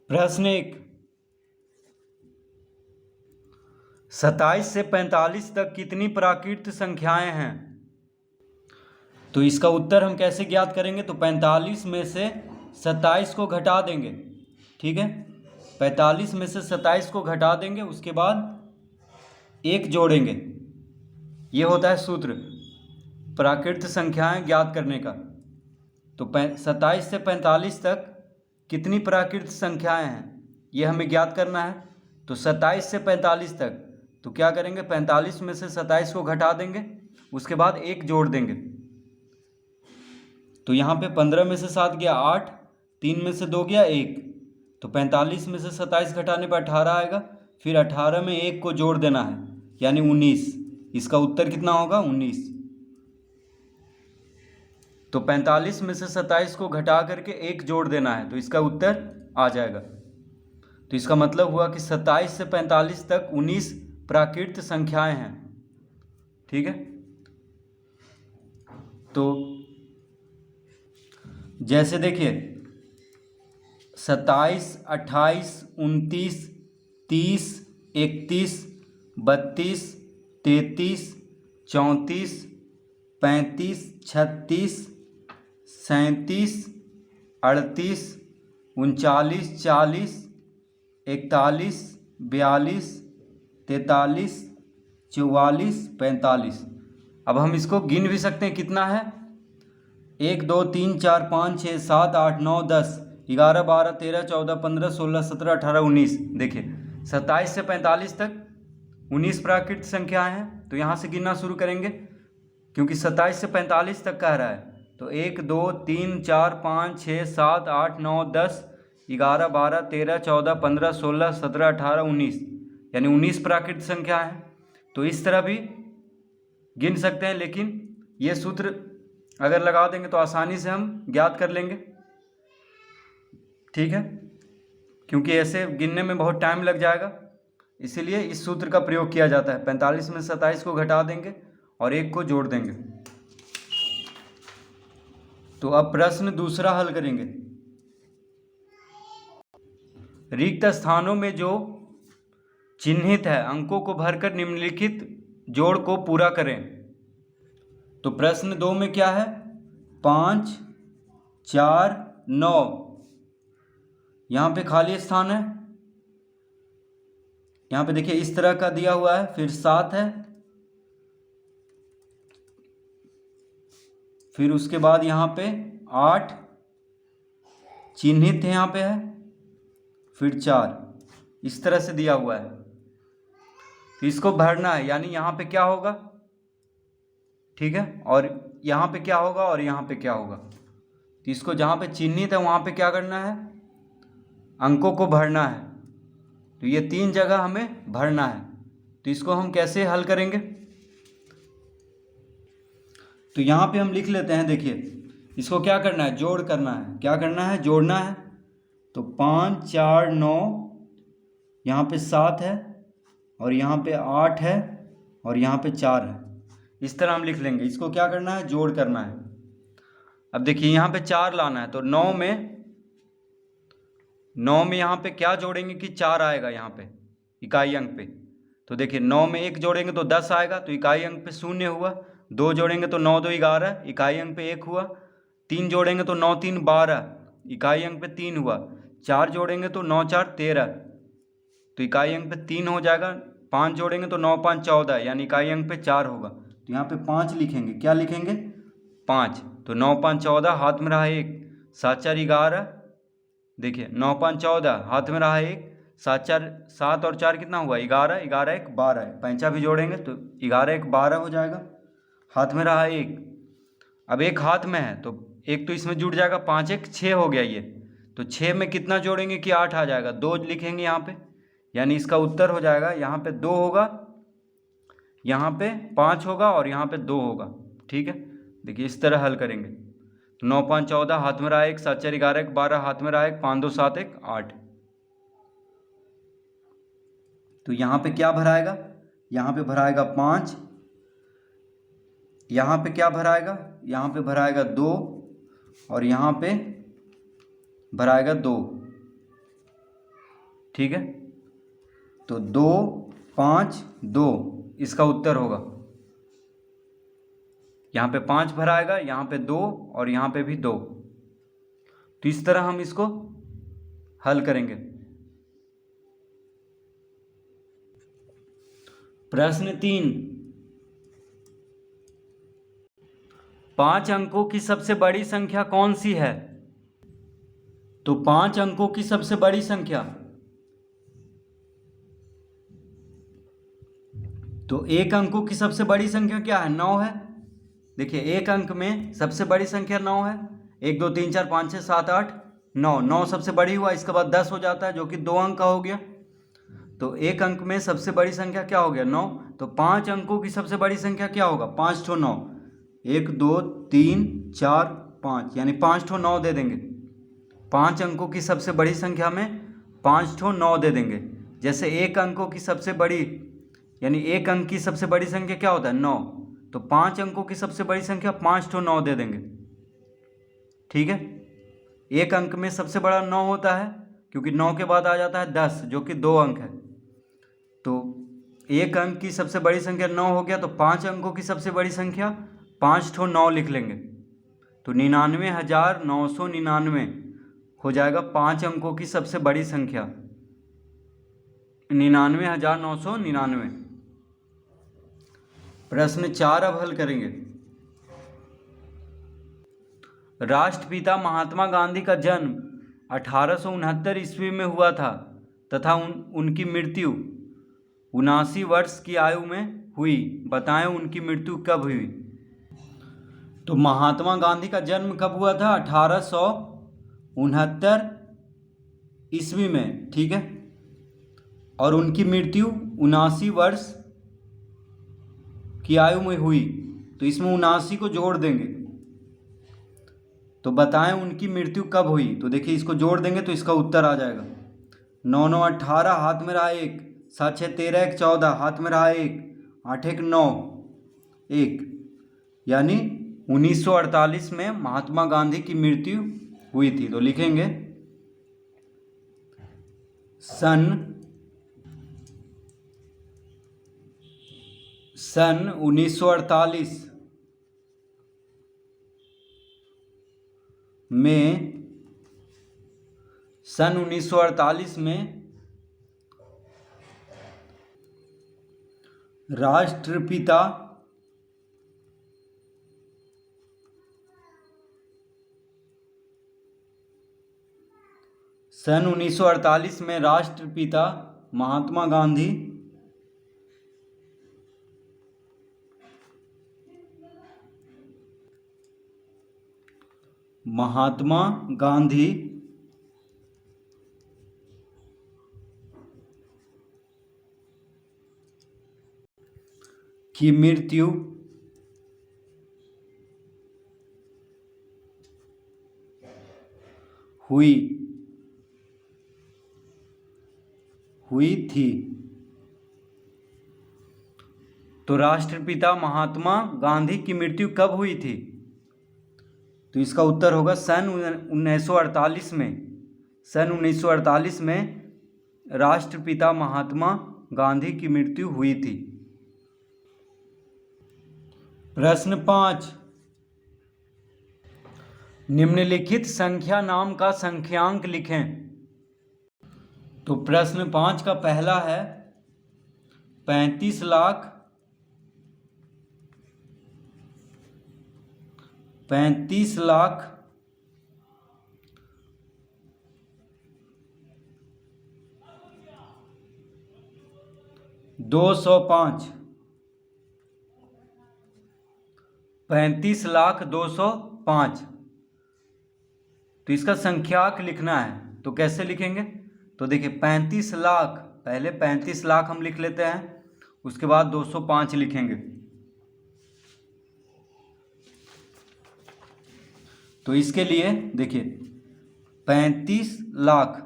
प्रश्न 1, 27 से 45 तक कितनी प्राकृत संख्याएं हैं? तो इसका उत्तर हम कैसे ज्ञात करेंगे? तो 45 में से 27 को घटा देंगे। ठीक है, 45 में से 27 को घटा देंगे, उसके बाद एक जोड़ेंगे। ये होता है सूत्र प्राकृत संख्याएं ज्ञात करने का। तो 27 से 45 तक कितनी प्राकृत संख्याएं हैं ये हमें ज्ञात करना है। तो 27 से 45 तक तो क्या करेंगे, 45 में से 27 को घटा देंगे, उसके बाद एक जोड़ देंगे। तो यहाँ पे 15 में से 7 गया 8, 3 में से 2 गया 1, तो 45 में से 27 घटाने पर 18 आएगा। फिर 18 में 1 को जोड़ देना है, यानी 19। इसका उत्तर कितना होगा? 19। तो 45 में से 27 को घटा करके 1 जोड़ देना है, तो इसका उत्तर आ जाएगा। तो इसका मतलब हुआ कि 27 से 45 तक 19 प्राकृत संख्याएं हैं। ठीक है, तो जैसे देखिए 27, 28, 29, 30, 31, 32, 33, 34, 35, 36, 37, 38, 39, 40, 41, 42, 43, 44, 45। अब हम इसको गिन भी सकते हैं, कितना है? 1, 2, 3, 4, 5, 6, 7, 8, 9, 10, 11, 12, 13, 14, 15, 16, 17, 18, 19। देखिए 27 से 45 तक 19 प्राकृत संख्याएं हैं। तो यहाँ से गिनना शुरू करेंगे, क्योंकि 27 से 45 तक कह रहा है। तो 1, 2, 3, 4, 5, 6, 7, 8, 9, 10, 11, 12, 13, 14, 15, 16, 17, 18, 19, यानी 19 प्राकृत संख्या है। तो इस तरह भी गिन सकते हैं, लेकिन ये सूत्र अगर लगा देंगे तो आसानी से हम ज्ञात कर लेंगे। ठीक है, क्योंकि ऐसे गिनने में बहुत टाइम लग जाएगा, इसीलिए इस सूत्र का प्रयोग किया जाता है। 45 में 27 को घटा देंगे और 1 को जोड़ देंगे। तो अब प्रश्न दूसरा हल करेंगे। रिक्त स्थानों में जो चिन्हित है अंकों को भरकर निम्नलिखित जोड़ को पूरा करें। तो प्रश्न 2 में क्या है? 5, 4, 9, यहाँ पे खाली स्थान है। यहाँ पे देखिए इस तरह का दिया हुआ है, फिर 7 है, फिर उसके बाद यहाँ पे 8 चिन्हित है, यहाँ पे है, फिर 4, इस तरह से दिया हुआ है। तो इसको भरना है, यानी यहाँ पे क्या होगा, ठीक है, और यहाँ पे क्या होगा और यहाँ पे क्या होगा। तो इसको जहाँ पे चिन्हित है वहाँ पे क्या करना है, अंकों को भरना है। तो ये 3 जगह हमें भरना है। तो इसको हम कैसे हल करेंगे? तो यहाँ पे हम लिख लेते हैं। देखिए इसको क्या करना है, जोड़ करना है। क्या करना है? जोड़ना है। तो 5, 4, 9, यहाँ पे 7 है, और यहाँ पे 8 है, और यहाँ पे 4 है। इस तरह हम लिख लेंगे। इसको क्या करना है? जोड़ करना है। अब देखिए यहाँ पे 4 लाना है, तो 9 में यहाँ पे क्या जोड़ेंगे कि 4 आएगा यहाँ पे इकाई अंक पे। तो देखिए 9 में 1 जोड़ेंगे तो 10 आएगा, तो इकाई अंक पे 0 हुआ। 2 जोड़ेंगे तो 9, 2, 11, इकाई अंक पे 1 हुआ। 3 जोड़ेंगे तो 9, 3, 12, इकाई अंक पे 3 हुआ। 4 जोड़ेंगे तो 9, 4, 13, तो इकाई अंक पे 3 हो जाएगा। 5 जोड़ेंगे तो 9, 5, 14, यानी इकाई अंक पे 4 होगा। तो यहाँ पे 5 लिखेंगे। क्या लिखेंगे? 5। तो 9, 5, 14, हाथ में रहा 1, 7, 4, 11। देखिए 9, 5, 14, हाथ में रहा 1, 7, 4, 7 और 4 कितना हुआ? 11, 11, 1, 12 है। पैंचा भी जोड़ेंगे तो 11, 1, 12 हो जाएगा। हाथ में रहा 1, अब 1 हाथ में है तो 1 तो इसमें जुड़ जाएगा, 5, 1, 6 हो गया ये। तो 6 में कितना जोड़ेंगे कि 8 आ जाएगा? 2 लिखेंगे यहाँ पे, यानी इसका उत्तर हो जाएगा यहाँ पे 2 होगा, यहाँ पे 5 होगा और यहाँ पे 2 होगा। ठीक है, देखिए इस तरह हल करेंगे। तो 9, 5, 14, हाथ में रहा 1, 7, 4, 11, 1, 12, हाथ में रहा 1, 5, 2, 7, 1, 8। तो यहाँ पे क्या भराएगा? यहाँ पे भराएगा 5, यहाँ पे क्या भराएगा? यहाँ पे भराएगा 2, और यहाँ पे भराएगा 2। ठीक है, तो 2 5 2 इसका उत्तर होगा। यहाँ पे 5 भरा आएगा, यहाँ पे 2 और यहाँ पे भी 2। तो इस तरह हम इसको हल करेंगे। प्रश्न 3, 5 अंकों की सबसे बड़ी संख्या कौन सी है? तो 5 अंकों की सबसे बड़ी संख्या, तो 1 अंकों की सबसे बड़ी संख्या क्या है? 9 है। देखिए 1 अंक में सबसे बड़ी संख्या 9 है। 1 2 3 4 5 6 7 8 9, 9 सबसे बड़ी हुआ, इसके बाद 10 हो जाता है जो कि 2 अंक का हो गया। तो 1 अंक में सबसे बड़ी संख्या क्या हो गया? 9। तो 5 अंकों की सबसे बड़ी संख्या क्या होगा? 5 ठो 9, 1 2 3 4 5, यानी 5 ठो 9 दे देंगे। 5 अंकों की सबसे बड़ी संख्या में 5 ठो 9 दे देंगे। जैसे 1 अंकों की सबसे बड़ी, यानी 1 अंक की सबसे बड़ी संख्या क्या होता है? 9। तो 5 अंकों की सबसे बड़ी संख्या 5 ठो 9 दे देंगे। ठीक है, 1 अंक में सबसे बड़ा 9 होता है, क्योंकि 9 के बाद आ जाता है 10 जो कि 2 अंक है। तो 1 अंक की सबसे बड़ी संख्या 9 हो गया, तो 5 अंकों की सबसे बड़ी संख्या 5 ठो 9 लिख लेंगे। तो 99,999 हो जाएगा 5 अंकों की सबसे बड़ी संख्या, 99,999। प्रश्न 4 अब हल करेंगे। राष्ट्रपिता महात्मा गांधी का जन्म 1869 ईस्वी में हुआ था तथा उनकी मृत्यु 79 वर्ष की आयु में हुई। बताएं उनकी मृत्यु कब हुई? तो महात्मा गांधी का जन्म कब हुआ था? 1869 ईस्वी में, ठीक है, और उनकी मृत्यु 79 वर्ष की आयु में हुई। तो इसमें 79 को जोड़ देंगे, तो बताएं उनकी मृत्यु कब हुई? तो देखिए इसको जोड़ देंगे तो इसका उत्तर आ जाएगा। 9 9 18, हाथ में रहा 1, 7 6 13 1 14, हाथ में रहा 1, 8 1 9 1, यानी 1948 में महात्मा गांधी की मृत्यु हुई थी। तो लिखेंगे सन 1948 में राष्ट्रपिता महात्मा गांधी की मृत्यु हुई थी। तो राष्ट्रपिता महात्मा गांधी की मृत्यु कब हुई थी? तो इसका उत्तर होगा सन 1948 में। सन 1948 में राष्ट्रपिता महात्मा गांधी की मृत्यु हुई थी। प्रश्न 5, निम्नलिखित संख्या नाम का संख्यांक लिखें। तो प्रश्न 5 का पहला है 35 लाख 205, 35,02,05। तो इसका संख्याक लिखना है, तो कैसे लिखेंगे? तो देखिए 35 लाख, पहले 35 लाख हम लिख लेते हैं, उसके बाद 205 लिखेंगे। तो इसके लिए देखिए 35 लाख,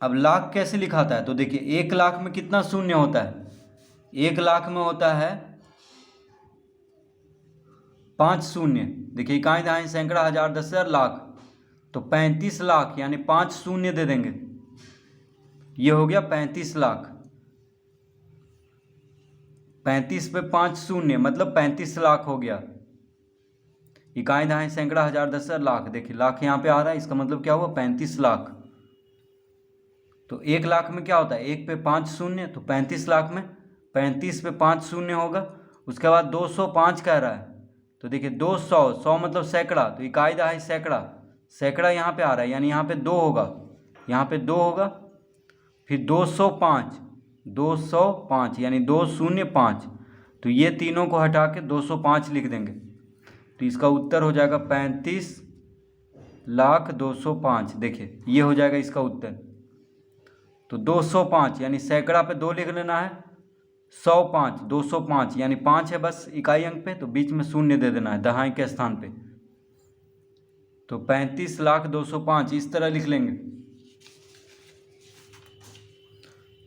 अब लाख कैसे लिखाता है? तो देखिए 1 लाख में कितना शून्य होता है? 1 लाख में होता है 5 शून्य। देखिए इकाई दहाई सैकड़ा हजार दस हजार लाख, तो 35 लाख यानी 5 शून्य दे देंगे। ये हो गया 35 लाख। 35 पे 5 शून्य मतलब 35 लाख हो गया। इकाई दहाई सैकड़ा हजार दस लाख, देखिए लाख यहाँ पे आ रहा है, इसका मतलब क्या हुआ 35 लाख। तो 1 लाख में क्या होता है, 1 पे 5 शून्य, तो 35 लाख में 35 पे 5 शून्य होगा। उसके बाद 205 कह रहा है, तो देखिए 200, 100 मतलब सैकड़ा, तो इकाई दहाई सैकड़ा, सैकड़ा यहाँ पे आ रहा है यानी यहाँ पे 2 होगा, यहाँ पे 2 होगा। फिर 205, 205 यानी 205, तो ये तीनों को हटा के 205 लिख देंगे, तो इसका उत्तर हो जाएगा 35,02,05। देखिए ये हो जाएगा इसका उत्तर। तो 205 यानी सैकड़ा पे 2 लिख लेना है, 105, 205 यानी 5 है बस इकाई अंक पे, तो बीच में शून्य दे देना है दहाई के स्थान पे। तो 35,02,05 इस तरह लिख लेंगे,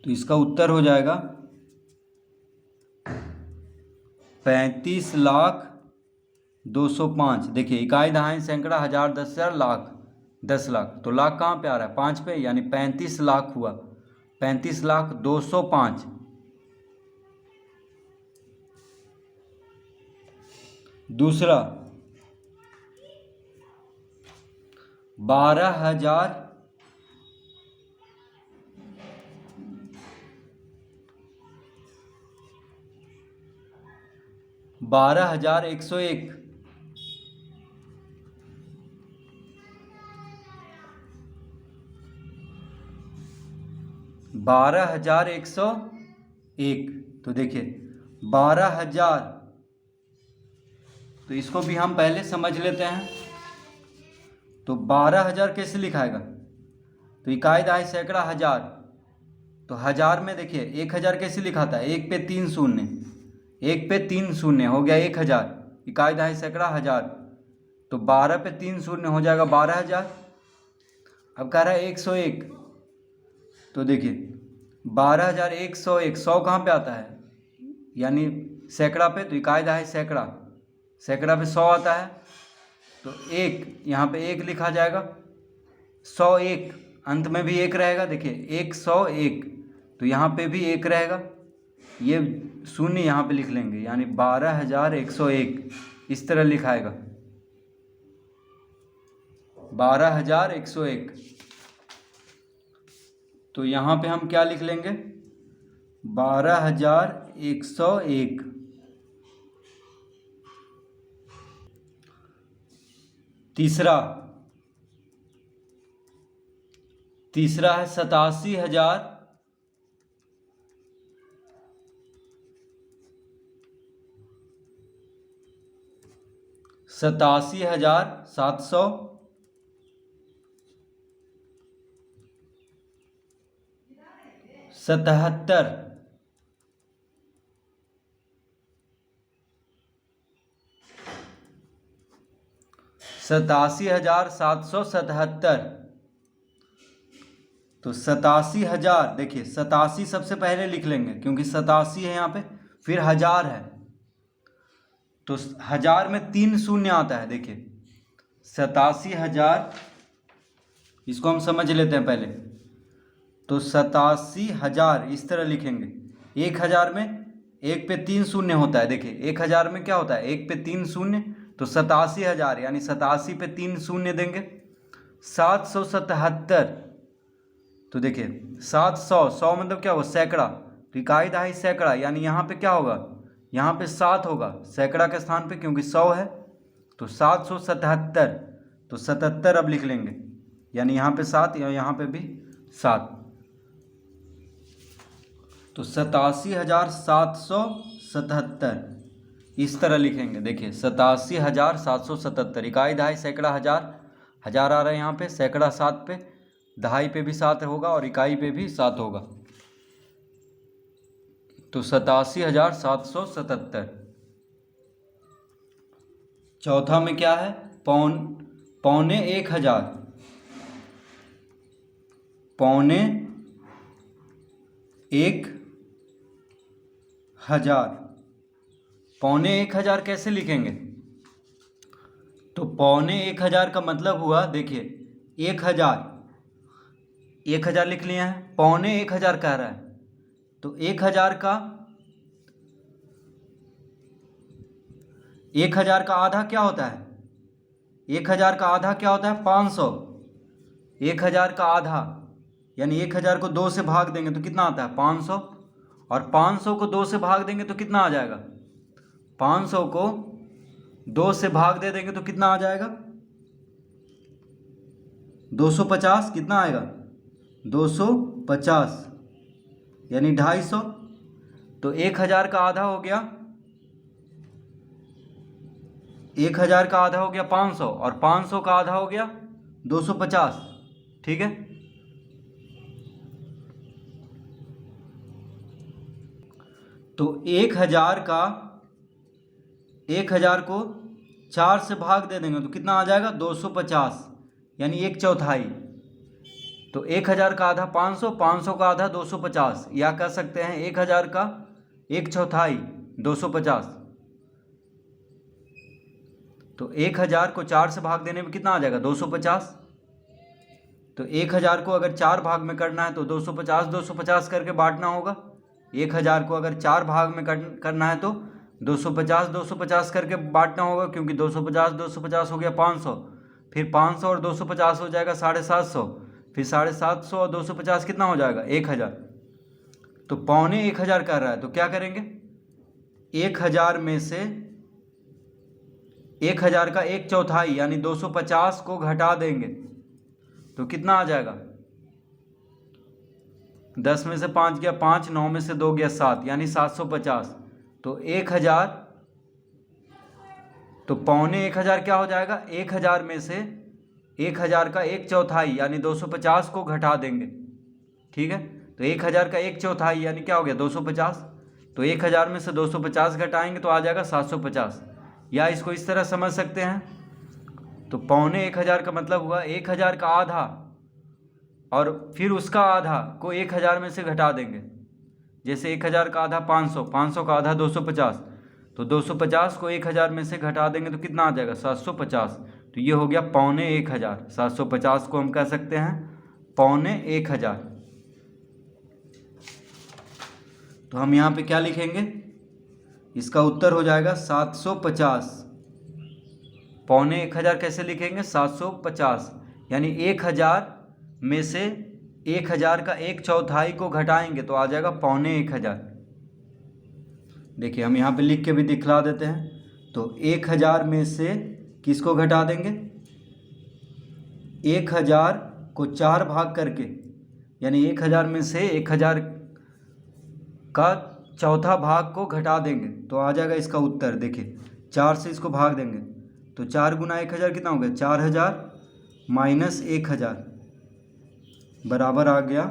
तो इसका उत्तर हो जाएगा 35,02,05। देखिए इकाई दहाई सैकड़ा हजार दस हजार लाख, 10 लाख, तो लाख कहाँ पे आ रहा है 5 पे, यानी 35 लाख हुआ, 35,02,05। दूसरा 12,000 12,101। 12,101, तो देखिए 12,000, तो इसको भी हम पहले समझ लेते हैं। तो 12,000 कैसे लिखाएगा, तो इकाई दहाई सैकड़ा हजार, तो हजार में देखिए 1,000 कैसे लिखाता है, 1 पे 3 शून्य, 1 पे 3 शून्य हो गया 1,000, इकाई दहाई सैकड़ा हजार, तो 12 पे 3 शून्य हो जाएगा 12,000। अब कह रहा है 101, तो देखिए 12,101, 100 कहाँ पे आता है यानी सैकड़ा पे, तो इकाई दहाई सैकड़ा, सैकड़ा पे 100 आता है, तो 1 यहाँ पे 1 लिखा जाएगा, 101 अंत में भी 1 रहेगा, देखिए 101, तो यहाँ पे भी 1 रहेगा, ये शून्य यहाँ पे लिख लेंगे, यानी 12,101 इस तरह लिखाएगा, 12,101। तो यहाँ पे हम क्या लिख लेंगे 12,101। तीसरा है 87,000 87,777। 87,777, तो 87,000, देखिए 87 सबसे पहले लिख लेंगे क्योंकि 87 है यहाँ पे, फिर हजार है, तो हजार में 3 शून्य आता है, देखिए 87,000, इसको हम समझ लेते हैं पहले। तो 87,000 इस तरह लिखेंगे, 1,000 में 1 पे 3 शून्य होता है, देखिए 1,000 में क्या होता है 1 पे 3 शून्य, तो 87,000 यानी 87 पे 3 शून्य देंगे, 777, तो देखिए 700, 100 मतलब क्या होगा सैकड़ा, तो इकाई दहाई सैकड़ा, यानी यहाँ पे क्या होगा, यहाँ पे 7 होगा सैकड़ा के स्थान पे क्योंकि 100 है, तो 777, तो 77 अब लिख लेंगे, यानी यहाँ पे 7 या यहाँ पे भी 7, तो 87,777 इस तरह लिखेंगे। देखिए 87,777, इकाई दहाई सैकड़ा हजार, हजार आ रहा है यहाँ पे, सैकड़ा 7 पे, दहाई पे भी 7 होगा और इकाई पे भी 7 होगा, तो 87,777। चौथा में क्या है, 1,000, 1,000 कैसे लिखेंगे, तो 1,000 का मतलब हुआ, देखिए 1,000 1000 लिख लिए हैं, पौने 1000 कह रहा है, तो 1000 का आधा क्या होता है? 1000 का आधा क्या होता है? 500। 1000 का आधा यानी 1000 को 2 से भाग देंगे तो कितना आता है? 500। और 500 को 2 से भाग देंगे तो कितना आ जाएगा? 500 को 2 से भाग दे देंगे तो कितना आ जाएगा? 250। कितना आएगा? 250 यानी 250। तो 1000 का आधा हो गया, 1000 का आधा हो गया 500, और 500 का आधा हो गया 250। ठीक है, तो 1000 को 4 से भाग दे देंगे तो कितना आ जाएगा? 250 यानी 1/4। तो 1000 का आधा 500, 500 का आधा 250, या कह सकते हैं 1000 का 1/4 250। तो 1000 को 4 से भाग देने में कितना आ जाएगा? 250। तो 1000 को अगर 4 भाग में करना है तो 250 250 करके बांटना होगा। 1000 को अगर 4 भाग में करना है तो 250 250 करके बांटना होगा, क्योंकि 250 250 हो गया 500, फिर 500 और 250 हो जाएगा 750, फिर 750 और 250 कितना हो जाएगा? 1000। तो पौने 1000 कर रहा है, तो क्या करेंगे? 1000 में से 1000 का 1/4 यानी 250 को घटा देंगे तो कितना आ जाएगा? 10 में से 5 गया 5, 9 में से 2 गया 7, यानी 750। तो 1000, तो पौने 1000 क्या हो जाएगा? 1000 में से 1000 का 1/4 यानी 250 को घटा देंगे। ठीक है, तो 1000 का 1/4 यानी क्या हो गया? 250। तो 1000 में से 250 घटाएंगे तो आ जाएगा 750, या इसको इस तरह समझ सकते हैं। तो पौने 1000 का मतलब हुआ 1000 का आधा और फिर उसका आधा को 1000 में से घटा देंगे। जैसे 1000 का आधा 500, 500 का आधा 250, तो 250 को 1000 में से घटा देंगे तो कितना आ जाएगा? 750। तो ये हो गया पौने 1000। 750 को हम कह सकते हैं पौने 1000। तो हम यहाँ पे क्या लिखेंगे? इसका उत्तर हो जाएगा 750। पौने 1000 कैसे लिखेंगे? 750 यानी 1000 में से 1000 का 1/4 को घटाएंगे तो आ जाएगा पौने 1000। देखिए हम यहाँ पे लिख के भी दिखला देते हैं। तो 1000 में से किसको घटा देंगे? 1000 को 4 भाग करके, यानी 1000 में से 1000 का चौथा भाग को घटा देंगे तो आ जाएगा इसका उत्तर। देखिए 4 से इसको भाग देंगे तो 4 गुना 1000 कितना हो गया? 4000 माइनस 1000 बराबर आ गया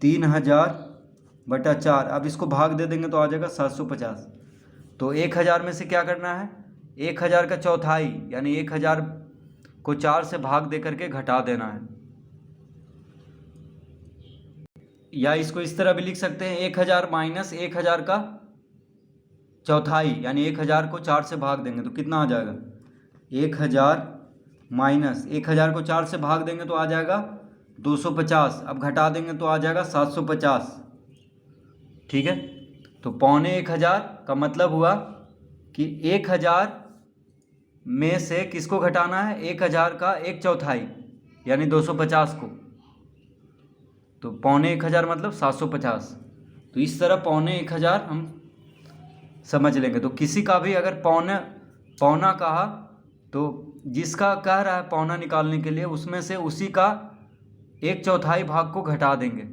3000/4। अब इसको भाग दे देंगे तो आ जाएगा 750। तो 1000 में से क्या करना है? 1000 का चौथाई यानी 1000 को 4 से भाग दे करके घटा देना है, या इसको इस तरह भी लिख सकते हैं 1000 माइनस 1000 का चौथाई यानी 1000 को 4 से भाग देंगे तो कितना आ जाएगा? 1000 माइनस 1000 को 4 से भाग देंगे तो आ जाएगा 250, अब घटा देंगे तो आ जाएगा 750। ठीक है, तो पौने 1000 का मतलब हुआ कि 1000 में से किसको घटाना है? 1000 का 1/4 यानी 250 को। तो पौने 1000 मतलब 750। तो इस तरह पौने 1000 हम समझ लेंगे। तो किसी का भी अगर पौना कहा तो जिसका कह रहा है पौना निकालने के लिए उसमें से उसी का 1/4 भाग को घटा देंगे।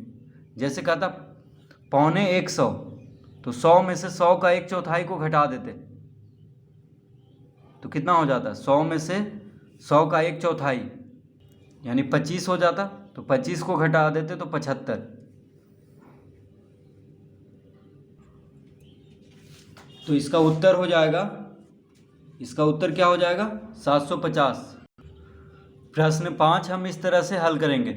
जैसे कहता पौने 100, तो 100 में से 100 का 1/4 को घटा देते तो कितना हो जाता? 100 में से 100 का 1/4 यानी 25 हो जाता। तो 25 को घटा देते तो 75। तो इसका उत्तर हो जाएगा, इसका उत्तर क्या हो जाएगा? 750। प्रश्न 5 हम इस तरह से हल करेंगे।